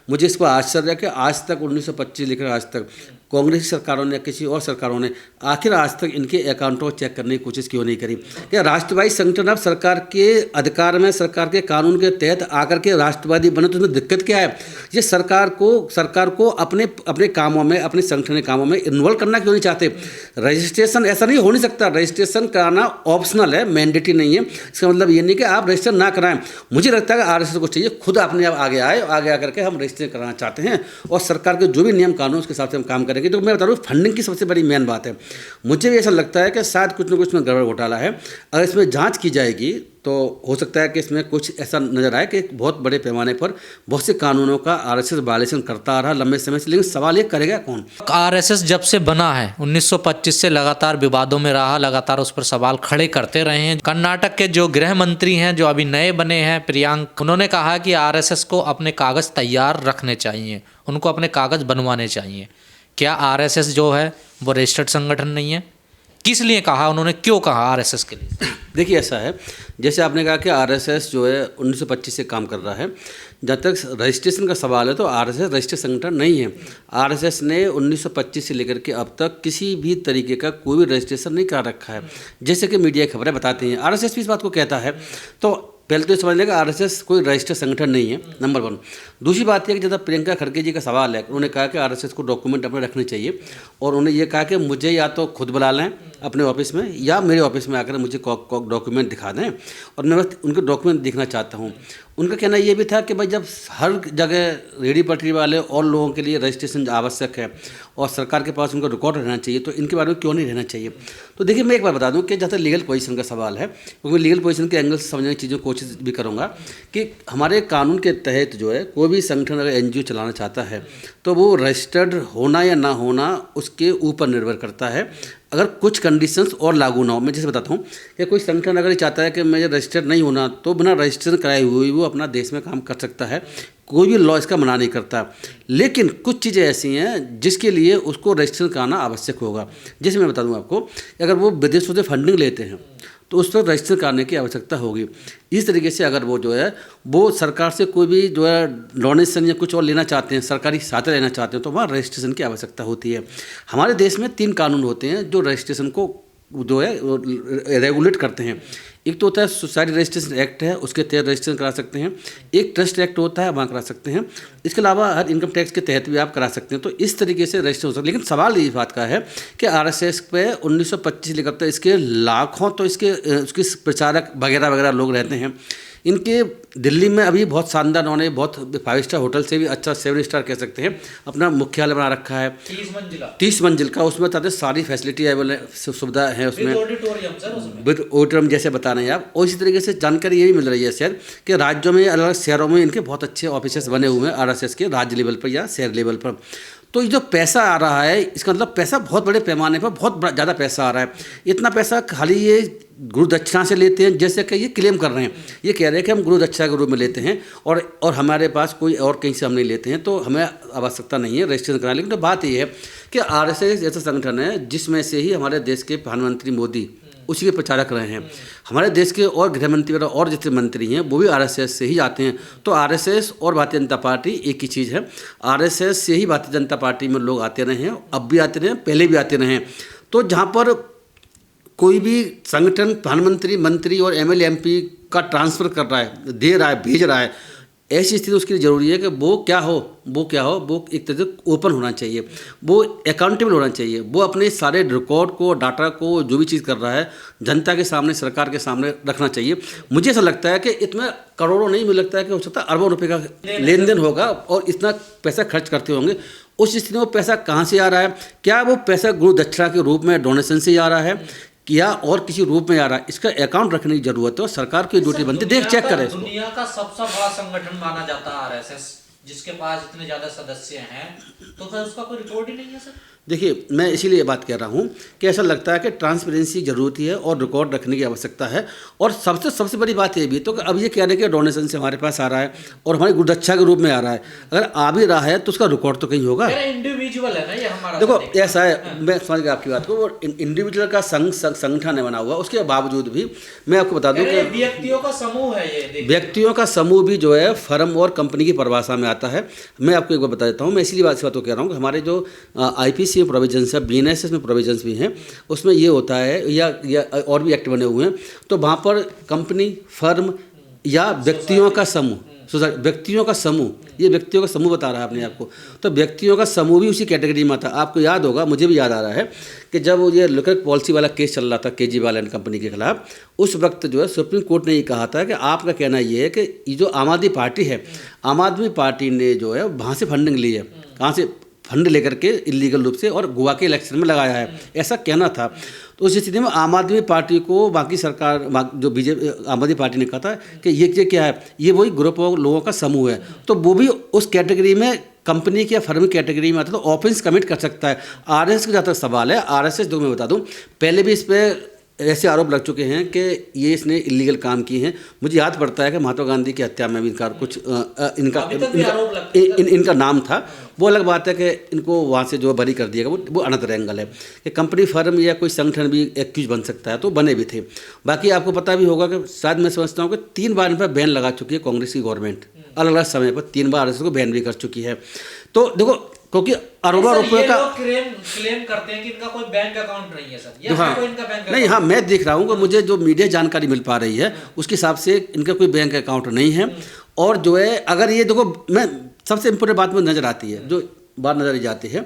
मुझे इस पर आश्चर्य है कि आज तक 1925 लेकर आज तक कांग्रेस सरकारों ने, किसी और सरकारों ने आखिर आज तक इनके अकाउंटों को चेक करने की कोशिश क्यों नहीं करी। क्या राष्ट्रवादी संगठन अब सरकार के अधिकार में, सरकार के कानून के तहत आकर के राष्ट्रवादी बने तो उसमें दिक्कत क्या है? ये सरकार को अपने अपने कामों में, अपने संगठन के कामों में इन्वॉल्व करना क्यों नहीं चाहते? रजिस्ट्रेशन ऐसा नहीं हो नहीं सकता, रजिस्ट्रेशन कराना ऑप्शनल है, मैंडेटरी नहीं है। इसका मतलब ये नहीं कि आप रजिस्टर ना कराएं। मुझे लगता है कि आरएसएस को चाहिए खुद अपने आप आगे आए, आगे आकर के हम रजिस्टर कराना चाहते हैं और सरकार के जो भी नियम कानून उसके हिसाब से हम काम करेंगे। तो मैं बता रहा हूँ फंडिंग की सबसे बड़ी मेन बात है। मुझे भी ऐसा लगता है कि शायद कुछ ना कुछ में गड़बड़ घोटाला है। अगर इसमें जांच की जाएगी तो हो सकता है कि इसमें कुछ ऐसा नजर आए कि बहुत बड़े पैमाने पर बहुत से कानूनों का आरएसएस वायलेशन करता आ रहा लंबे समय से। लेकिन सवाल ये करेगा कौन? आरएसएस जब से बना है 1925 से लगातार विवादों में रहा, लगातार उस पर सवाल खड़े करते रहे हैं। कर्नाटक के जो गृह मंत्री हैं, जो अभी नए बने हैं, प्रियांक, उन्होंने कहा कि आरएसएस को अपने कागज तैयार रखने चाहिए, उनको अपने कागज बनवाने चाहिए। क्या आरएसएस जो है वो रजिस्टर्ड संगठन नहीं है? किस लिए कहा उन्होंने, क्यों कहा आरएसएस के लिए? देखिए ऐसा है, जैसे आपने कहा कि आरएसएस जो है 1925 से काम कर रहा है। जब तक रजिस्ट्रेशन का सवाल है तो आरएसएस रजिस्टर्ड संगठन नहीं है। आरएसएस ने 1925 से लेकर के अब तक किसी भी तरीके का कोई भी रजिस्ट्रेशन नहीं करा रखा है, जैसे कि मीडिया खबरें बताती हैं। आरएसएस भी इस बात को कहता है। तो पहले तो समझ लेगा आरएसएस कोई रजिस्टर्ड संगठन नहीं है, नंबर 1। दूसरी बात यह कि जब प्रियंका खड़गे जी का सवाल है, उन्होंने कहा कि आरएसएस को डॉक्यूमेंट अपने रखने चाहिए और उन्होंने ये कहा कि मुझे या तो खुद बुला लें अपने ऑफिस में या मेरे ऑफिस में आकर मुझे डॉक्यूमेंट दिखा दें और मैं बस उनके डॉक्यूमेंट देखना चाहता हूँ। उनका कहना ये भी था कि भाई जब हर जगह रेहड़ी पटरी वाले और लोगों के लिए रजिस्ट्रेशन आवश्यक है और सरकार के पास उनका रिकॉर्ड रहना चाहिए, तो इनके बारे में क्यों नहीं रहना चाहिए? तो देखिए मैं एक बार बता दूं कि जहाँ तक लीगल पोजीशन का सवाल है, क्योंकि लीगल पोजीशन के एंगल से समझने की चीज़ों की कोशिश भी करूँगा कि हमारे कानून के तहत जो है कोई भी संगठन अगर एनजीओ चलाना चाहता है तो वो रजिस्टर्ड होना या ना होना उसके ऊपर निर्भर करता है। अगर कुछ कंडीशंस और लागू ना हो, मैं जैसे बताता हूँ कि कोई संगठन अगर चाहता है कि मुझे रजिस्टर्ड नहीं होना, तो बिना रजिस्ट्रेशन कराए हुए वो अपना देश में काम कर सकता है, कोई भी लॉ इसका मना नहीं करता। लेकिन कुछ चीज़ें ऐसी हैं जिसके लिए उसको रजिस्ट्रेशन कराना आवश्यक होगा। जैसे मैं बता दूँ आपको, अगर वो विदेशों से फंडिंग लेते हैं तो उस पर रजिस्टर कराने की आवश्यकता होगी। इस तरीके से अगर वो जो है वो सरकार से कोई भी जो है डोनेशन या कुछ और लेना चाहते हैं, सरकारी सहायता लेना चाहते हैं, तो वहाँ रजिस्ट्रेशन की आवश्यकता होती है। हमारे देश में 3 कानून होते हैं जो रजिस्ट्रेशन को जो है रेगुलेट करते हैं। एक तो होता है सोसाइटी रजिस्ट्रेशन एक्ट है, उसके तहत रजिस्ट्रेशन करा सकते हैं। एक ट्रस्ट एक्ट होता है, वहाँ करा सकते हैं। इसके अलावा हर इनकम टैक्स के तहत भी आप करा सकते हैं। तो इस तरीके से रजिस्टर हो सकता है। लेकिन सवाल इस बात का है कि आरएसएस पे 1925 लेकर तक इसके लाखों तो उसके प्रचारक वगैरह वगैरह लोग रहते हैं। इनके दिल्ली में अभी बहुत शानदार, उन्होंने बहुत 5 स्टार होटल से भी अच्छा 7 स्टार कह सकते हैं, अपना मुख्यालय बना रखा है 30 मंजिल का। उसमें ताकि सारी फैसिलिटी अवेलेबल, सुविधा है उसमें, विद ऑडिटोरियम जैसे बता रहे हैं आप। और इसी तरीके से जानकारी ये भी मिल रही है शायद कि राज्यों में, अलग अलग शहरों में इनके बहुत अच्छे ऑफिस बने हुए हैं आरएसएस के, राज्य लेवल पर या शहर लेवल पर। तो ये जो पैसा आ रहा है, इसका मतलब पैसा बहुत बड़े पैमाने पर बहुत ज़्यादा पैसा आ रहा है। इतना पैसा खाली ये गुरु दक्षिणा से लेते हैं, जैसे कि ये क्लेम कर रहे हैं, ये कह रहे हैं कि हम गुरु दक्षिणा के रूप में लेते हैं और हमारे पास कोई और कहीं से हम नहीं लेते हैं, तो हमें आवश्यकता नहीं है रजिस्ट्रेशन कराने। लेकिन तो बात ये है कि आरएसएस ऐसा संगठन है जिसमें से ही हमारे देश के प्रधानमंत्री मोदी उसी के प्रचारक रहे हैं। हमारे देश के और गृह मंत्री और जितने मंत्री हैं वो भी आरएसएस से ही आते हैं। तो आरएसएस और भारतीय जनता पार्टी एक ही चीज़ है। आरएसएस से ही भारतीय जनता पार्टी में लोग आते रहे हैं, अब भी आते रहे, पहले भी आते रहे। तो जहाँ पर कोई भी संगठन प्रधानमंत्री, मंत्री और एमएलए एमपी का ट्रांसफ़र कर रहा है, दे रहा है, भेज रहा है, ऐसी स्थिति उसके लिए ज़रूरी है कि वो क्या हो, वो एक तरह से ओपन होना चाहिए, वो अकाउंटेबल होना चाहिए, वो अपने सारे रिकॉर्ड को, डाटा को, जो भी चीज़ कर रहा है जनता के सामने, सरकार के सामने रखना चाहिए। मुझे ऐसा लगता है कि इतना करोड़ों नहीं, मुझे लगता है कि हो सकता है अरबों रुपए का लेन देन होगा और इतना पैसा खर्च करते होंगे। उस स्थिति में वो पैसा कहाँ से आ रहा है? क्या वो पैसा गुरु दक्षिणा के रूप में, डोनेशन से आ रहा है या और किसी रूप में आ रहा है? इसका अकाउंट रखने की जरूरत है और सरकार की ड्यूटी बनती है, देख चेक करे। दुनिया का सबसे बड़ा संगठन माना जाता है आरएसएस, जिसके पास इतने ज्यादा सदस्य हैं, तो फिर उसका कोई रिकॉर्ड ही नहीं है सर। देखिए मैं इसीलिए ये बात कह रहा हूँ कि ऐसा लगता है कि ट्रांसपेरेंसी जरूरती है और रिकॉर्ड रखने की आवश्यकता है। और सबसे बड़ी बात ये भी तो कि अब ये कह रहे हैं कि डोनेशन से हमारे पास आ रहा है और हमारी गुरुदक्षा के रूप में आ रहा है। अगर आ भी रहा है तो उसका रिकॉर्ड तो कहीं होगा। इंडिविजुअल है ना ये हमारा। देखो ऐसा है, मैं समझ गया आपकी बात को। वो इंडिविजुअल का संगठन है बना हुआ, उसके बावजूद भी मैं आपको बता दूं कि व्यक्तियों का समूह है ये। व्यक्तियों का समूह भी जो है फर्म और कंपनी की परिभाषा में आता है। मैं आपको एक बार बता देता हूँ, मैं इसीलिए बात को कह रहा हूँ कि हमारे जो IPC में प्रोविजंस है, BNSS में प्रोविजंस भी हैं, उसमें ये होता है या और भी एक्ट बने हुए हैं, तो वहाँ पर कंपनी, फर्म या व्यक्तियों का समूह, व्यक्तियों का समूह, ये व्यक्तियों का समूह बता रहा है अपने आप को, तो व्यक्तियों का समूह भी उसी कैटेगरी में आता है। आपको याद होगा, मुझे भी याद आ रहा है कि जब ये लिकर पॉलिसी वाला केस चल रहा था केजरीवाल एंड कंपनी के खिलाफ, उस वक्त जो है सुप्रीम कोर्ट ने ये कहा था कि आपका कहना ये है कि ये जो आम आदमी पार्टी है, आम आदमी पार्टी ने जो है वहाँ से फंडिंग ली है, कहाँ से फंड लेकर के इलीगल रूप से, और गोवा के इलेक्शन में लगाया है, ऐसा कहना था। तो उस स्थिति में आम आदमी पार्टी को बाकी सरकार, जो बीजेपी आम आदमी पार्टी ने कहा था कि ये क्या है, ये वही ग्रुप ऑफ लोगों का समूह है, तो वो भी उस कैटेगरी में, कंपनी की या फर्म कैटेगरी में आता है, तो ऑफेंस कमिट कर सकता है। RSS का जहाँ तक सवाल है, RSS जो मैं बता दूँ, पहले भी इस पर ऐसे आरोप लग चुके हैं कि ये इसने इलीगल काम किए हैं। मुझे याद पड़ता है कि महात्मा गांधी की हत्या में भी इनका कुछ इनका नाम था। वो अलग बात है कि इनको वहाँ से जो बरी कर दिया गया, वो अनदर एंगल है कि कंपनी, फर्म या कोई संगठन भी एक्यूज बन सकता है, तो बने भी थे। बाकी आपको पता भी होगा कि शायद मैं समझता हूँ कि 3 बार इन पर बैन लगा चुकी है कांग्रेस की गवर्नमेंट, अलग अलग समय पर 3 बार RSS को बैन भी कर चुकी है। तो देखो, क्योंकि अरबों रुपये का क्लेम करते हैं कि इनका कोई बैंक अकाउंट नहीं है सर, या हाँ, कोई इनका बैंक नहीं, हाँ, मैं देख रहा हूँ कि मुझे जो मीडिया जानकारी मिल पा रही है उसके हिसाब से इनका कोई बैंक अकाउंट नहीं है। और जो है, अगर ये देखो, मैं सबसे इम्पोर्टेंट बात मुझे नज़र आती है, जो बात नज़र जाती है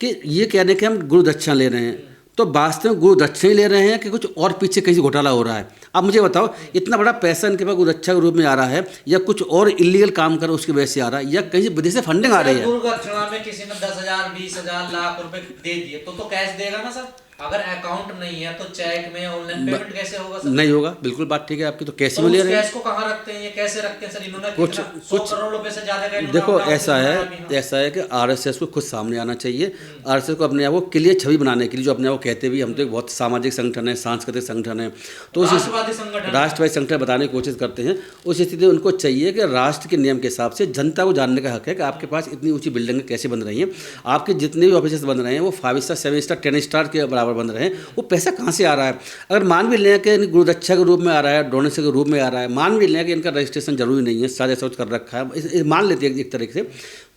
कि ये कहने के हम गुरु दक्षिणा ले रहे हैं, तो वास्तव में गुरु दक्षिणा ही ले रहे हैं कि कुछ और पीछे कहीं घोटाला हो रहा है। अब मुझे बताओ, इतना बड़ा पैसा इनके पास गुरु दक्षिणा के रूप में आ रहा है, या कुछ और इलीगल काम कर उसकी वजह से आ रहा है, या कहीं विदेश से फंडिंग आ रही है। गुरु दक्षिणा में किसी ने 10,000, 20,000, लाख रुपए दे दिए तो कैश देगा ना सर? अगर अकाउंट नहीं है तो चेक में ऑनलाइन पेमेंट कैसे होगा सर? नहीं होगा, बिल्कुल बात ठीक है आपकी। तो कैसे तो में ले रहे हैं? कैश को कहाँ रखते हैं, ये कैसे रखते हैं सर? इन्होंने कुछ 100 करोड़ रुपए से ज्यादा का देखो, ऐसा है कि RSS को खुद सामने आना चाहिए। RSS को अपने आप को क्लियर छवि बनाने के लिए, जो अपने आप को कहते भी हम तो एक बहुत सामाजिक संगठन है, सांस्कृतिक संगठन है, तो राष्ट्रवादी संगठन बताने की कोशिश करते हैं। उस स्थिति में उनको चाहिए कि राष्ट्र के नियम के हिसाब से जनता को जानने का हक है कि आपके पास इतनी ऊंची बिल्डिंगें कैसे बन रही हैं, आपके जितने भी ऑफिस बन रहे हैं वो 5 स्टार, 7 स्टार, 10 स्टार के बराबर बन रहे हैं, वो पैसा कहाँ से आ रहा है। अगर मान भी लें कि गुरु दक्षिणा के रूप में आ रहा है, डोनेशन के रूप में आ रहा है, मान भी लें कि इनका रजिस्ट्रेशन जरूरी नहीं है, साझा सोच कर रखा है, मान लेते हैं एक तरीके से,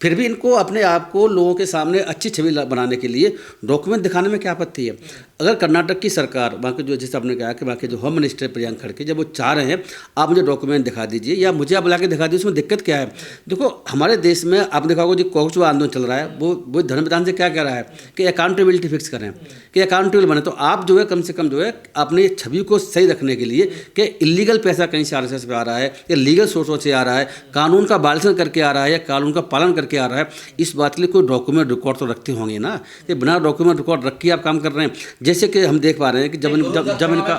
फिर भी इनको अपने आप को लोगों के सामने अच्छी छवि बनाने के लिए डॉक्यूमेंट दिखाने में क्या आपत्ति है। अगर कर्नाटक की सरकार, वहाँ के जो, जैसे आपने कहा कि वहाँ के जो होम मिनिस्टर प्रियंक खड़गे, जब वो चाह रहे हैं आप मुझे डॉक्यूमेंट दिखा दीजिए या मुझे आप ला के दिखा दीजिए, उसमें दिक्कत क्या है। देखो, हमारे देश में आप देखा होगा जो कोचवा आंदोलन चल रहा है, वो धर्म प्रधान से क्या कह रहा है कि अकाउंटेबिलिटी फिक्स करें, कि अकाउंटेबल बने। तो आप जो है कम से कम जो है अपनी छवि को सही रखने के लिए कि इलीगल पैसा कहीं से RSS पे आ रहा है या लीगल सोर्सों से आ रहा है, कानून का बालसन करके आ रहा है या कानून का पालन करके आ रहा है, इस बात के लिए कोई डॉक्यूमेंट रिकॉर्ड तो रखते होंगे ना, कि बिना डॉक्यूमेंट रिकॉर्ड रख के आप काम कर रहे हैं। जैसे कि हम देख पा रहे हैं कि जब इनका,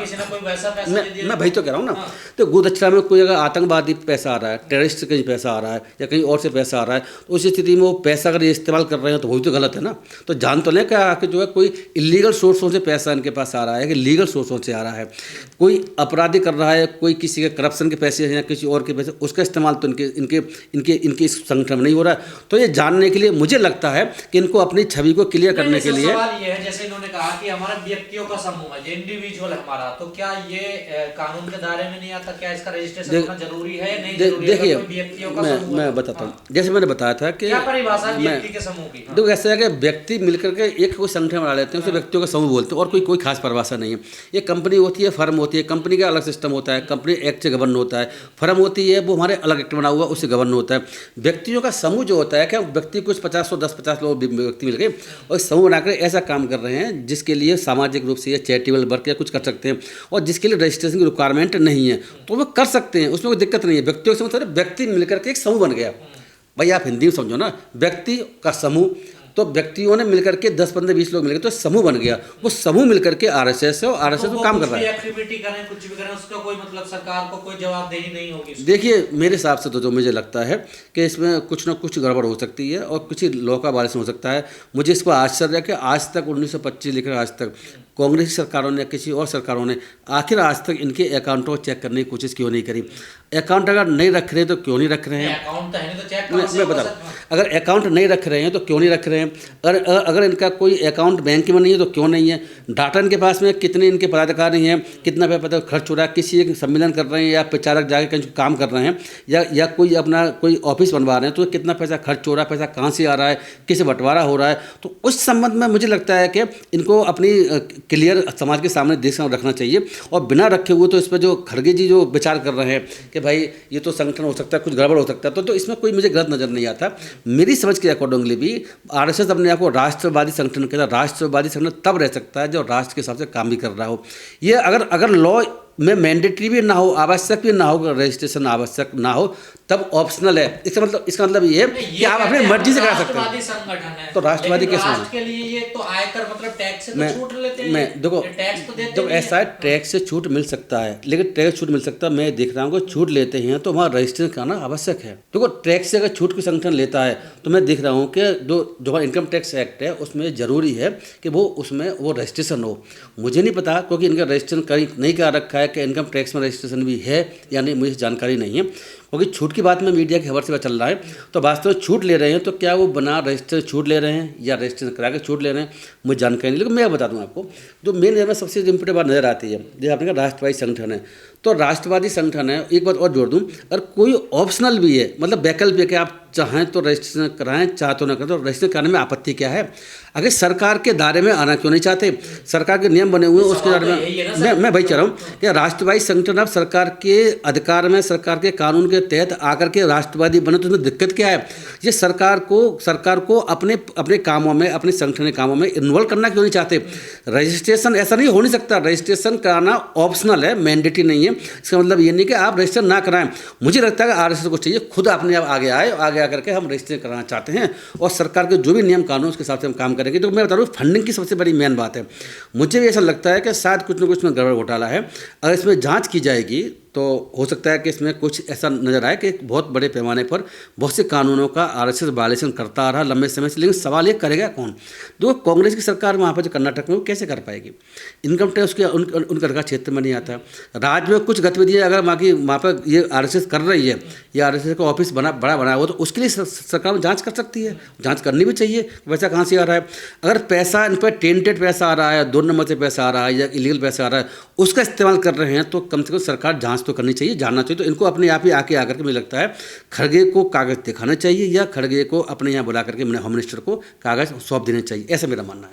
मैं भाई तो कह रहा हूँ ना, तो गुरु दक्षिणा में कोई अगर आतंकवादी पैसा आ रहा है, टेररिस्ट कहीं पैसा आ रहा है या कहीं और से पैसा आ रहा है, तो उस स्थिति में वो पैसा अगर ये इस्तेमाल कर रहे हैं तो वही तो गलत है ना। तो जान तो लें क्या कि जो है कोई इलीगल सोर्सों से पैसा इनके पास आ रहा है कि लीगल सोर्सों से आ रहा है, कोई अपराधी कर रहा है, कोई किसी के करप्शन के पैसे हैं या किसी और के पैसे, उसका इस्तेमाल तो इनके इस संगठन में नहीं हो रहा है। तो ये जानने के लिए मुझे लगता है कि इनको अपनी छवि को क्लियर करने के लिए, सवाल ये है, जैसे इन्होंने कहा कि हमारा व्यक्तियों का समूह है, इंडिविजुअल हमारा, तो क्या ये कानून के दायरे में नहीं आता? क्या इसका रजिस्ट्रेशन होना जरूरी है या नहीं जरूरी है? देखिए, मैं बताता हूँ, जैसे मैंने बताया था कि क्या परिभाषा है व्यक्ति के समूह की? देखो, ऐसा है कि व्यक्ति मिलकर के एक कोई संगठन बना लेते हैं, उसे व्यक्तियों का समूह बोलते हैं, और कोई खास परिभाषा नहीं है। ये कंपनी होती है, फर्म होती है, कंपनी का अलग सिस्टम होता है, कंपनी एक्ट से गवर्न होता है, फर्म होती है वो हमारे अलग एक्ट बना हुआ उससे गवर्न होता है। व्यक्तियों का समूह जो होता है, क्या व्यक्ति कुछ 50 लोग व्यक्ति मिल गए और समूह बनाकर ऐसा काम कर रहे हैं जिसके लिए सामाजिक रूप से या चैरिटेबल वर्क या कुछ कर सकते हैं, और जिसके लिए रजिस्ट्रेशन की रिक्वायरमेंट नहीं है, तो वो कर सकते हैं, उसमें कोई दिक्कत नहीं है। व्यक्तियों का समूह, व्यक्ति मिलकर के एक समूह बन गया। भाई आप हिंदी में समझो ना, व्यक्ति का समूह, तो व्यक्तियों ने मिलकर के 10, 15, 20 लोग मिलकर तो समूह बन गया। वो समूह मिलकर के RSS है और RSS को काम कर रहा है। एक्टिविटी करें, कुछ भी करें, उसका कोई मतलब सरकार को कोई जवाबदेही नहीं होगी। देखिए, मेरे हिसाब से तो जो मुझे लगता है कि इसमें कुछ ना कुछ गड़बड़ हो सकती है और कुछ लॉ का वायलेशन हो सकता है। मुझे इसको आश्चर्य है कि आज तक 1925 लेकर आज तक कांग्रेस सरकारों ने, किसी और सरकारों ने आखिर आज तक इनके अकाउंटों को चेक करने की कोशिश क्यों नहीं करी। अकाउंट अगर नहीं रख रहे हैं तो क्यों नहीं रख रहे हैं? अकाउंट तो है नहीं तो चेक मैं बता रहा हूँ, अगर अकाउंट नहीं रख रहे हैं तो क्यों नहीं रख रहे हैं? अगर इनका कोई अकाउंट बैंक में नहीं है तो क्यों नहीं है? डाटा इनके पास में कितने इनके पदाधिकारी हैं, कितना पैसा खर्च हो रहा है, किसी एक सम्मेलन कर रहे हैं या प्रचारक जाके कहीं काम कर रहे हैं या कोई अपना कोई ऑफिस बनवा रहे हैं, तो कितना पैसा खर्च हो रहा है, पैसा कहाँ से आ रहा है, किसे बंटवारा हो रहा है? तो उस संबंध में मुझे लगता है कि इनको अपनी क्लियर समाज के सामने देश में रखना चाहिए। और बिना रखे हुए तो इस पर जो खड़गे जी जो विचार कर रहे हैं कि भाई ये तो संगठन हो सकता है, कुछ गड़बड़ हो सकता है, तो इसमें कोई मुझे गलत नज़र नहीं आता। मेरी समझ के अकॉर्डिंगली भी आरएसएस अपने आप को राष्ट्रवादी संगठन कहता है। राष्ट्रवादी संगठन तब रह सकता है जो राष्ट्र के हिसाब से काम भी कर रहा हो। ये अगर लॉ में मैंडेटरी भी ना हो, आवश्यक भी ना हो, रजिस्ट्रेशन आवश्यक ना हो, तब ऑप्शनल है। इसका मतलब ये है कि आप अपनी मर्जी से करा सकते हैं। संगठन है तो राष्ट्रवादी लेकिन कैसे राष्ट्र के लिए ये तो आयकर मतलब टैक्स से तो छूट लेते हैं। मैं देखो टैक्स तो देते जब ऐसा है, टैक्स से छूट मिल सकता है, लेकिन टैक्स छूट मिल सकता है, मैं देख रहा हूँ कि छूट लेते हैं तो वहाँ रजिस्ट्रेशन कराना आवश्यक है। देखो टैक्स से अगर छूट कोई संगठन लेता है तो मैं देख रहा हूँ कि जो इनकम टैक्स एक्ट है उसमें ज़रूरी है कि उसमें वो रजिस्ट्रेशन हो। मुझे नहीं पता क्योंकि इनका रजिस्ट्रेशन नहीं करा रखा है कि इनकम टैक्स में रजिस्ट्रेशन भी है या नहीं, मुझे जानकारी नहीं है। क्योंकि छूट की बात में मीडिया की खबर से पता चल रहा है, तो वास्तव में छूट ले रहे हैं तो क्या वो बना रजिस्टर छूट ले रहे हैं या रजिस्ट्रेशन करा के छूट ले रहे हैं, मुझे जानकारी नहीं। लेकिन मैं बता दूं आपको, जो मेन नज़र में सबसे इम्पोर्टेंट बात नज़र आती है, जैसे आपने कहा राष्ट्रवादी संगठन है, तो राष्ट्रवादी संगठन है। एक बात और जोड़ दूं, अगर कोई ऑप्शनल भी है, मतलब वैकल्पिक है कि आप चाहें तो रजिस्ट्रेशन कराएं, चाहे तो ना करें, तो रजिस्ट्रेशन कराने में आपत्ति क्या है? अगर सरकार के दायरे में आना क्यों नहीं चाहते? सरकार के नियम बने हुए हैं उसके दायरे में मैं भाई चाह रहा हूँ कि राष्ट्रवादी संगठन अब सरकार के अधिकार में, सरकार के कानून के तहत आकर के राष्ट्रवादी बने, तो उसमें दिक्कत क्या है? ये सरकार को अपने कामों में, अपने संगठन के कामों में इन्वॉल्व करना क्यों नहीं चाहते? रजिस्ट्रेशन ऐसा नहीं हो नहीं सकता, रजिस्ट्रेशन कराना ऑप्शनल है, मैंडेटरी नहीं है। इसका मतलब ये नहीं कि आप रजिस्ट्रेशन ना कराएं। मुझे लगता है कि आरएसएस को चाहिए खुद अपने आप आगे आए, आगे आकर के हम रजिस्ट्रेशन कराना चाहते हैं और सरकार के जो भी नियम कानून उसके हिसाब से हम काम करेंगे। तो मैं बता रहा हूँ फंडिंग की सबसे बड़ी मेन बात है। मुझे भी ऐसा लगता है कि शायद कुछ न कुछ में गड़बड़ घोटाला है। अगर इसमें जाँच की जाएगी तो हो सकता है कि इसमें कुछ ऐसा नजर आए कि एक बहुत बड़े पैमाने पर बहुत से कानूनों का आरएसएस वायलेशन करता आ रहा लंबे समय से। लेकिन सवाल ये करेगा कौन? जो कांग्रेस की सरकार वहाँ पर जो कर्नाटक में, वो कैसे कर पाएगी? इनकम टैक्स के उनका का क्षेत्र में नहीं आता। राज्य में कुछ गतिविधियाँ अगर वहाँ पर ये आरएसएस कर रही है या आरएसएस का ऑफिस बड़ा बनाया हो, तो उसके लिए सरकार जाँच कर सकती है, जाँच करनी भी चाहिए। पैसा कहाँ से आ रहा है? अगर पैसा इन पर टेंटेड पैसा आ रहा है, 2 नंबर से पैसा आ रहा है या इलीगल पैसा आ रहा है, उसका इस्तेमाल कर रहे हैं, तो कम से कम सरकार जाँच तो करनी चाहिए, जानना चाहिए। तो इनको अपने आप ही आके आकर के मुझे लगता है खड़गे को कागज़ दिखाना चाहिए या खड़गे को अपने यहाँ बुला करके होम मिनिस्टर को कागज़ सौंप देने चाहिए, ऐसा मेरा मानना है।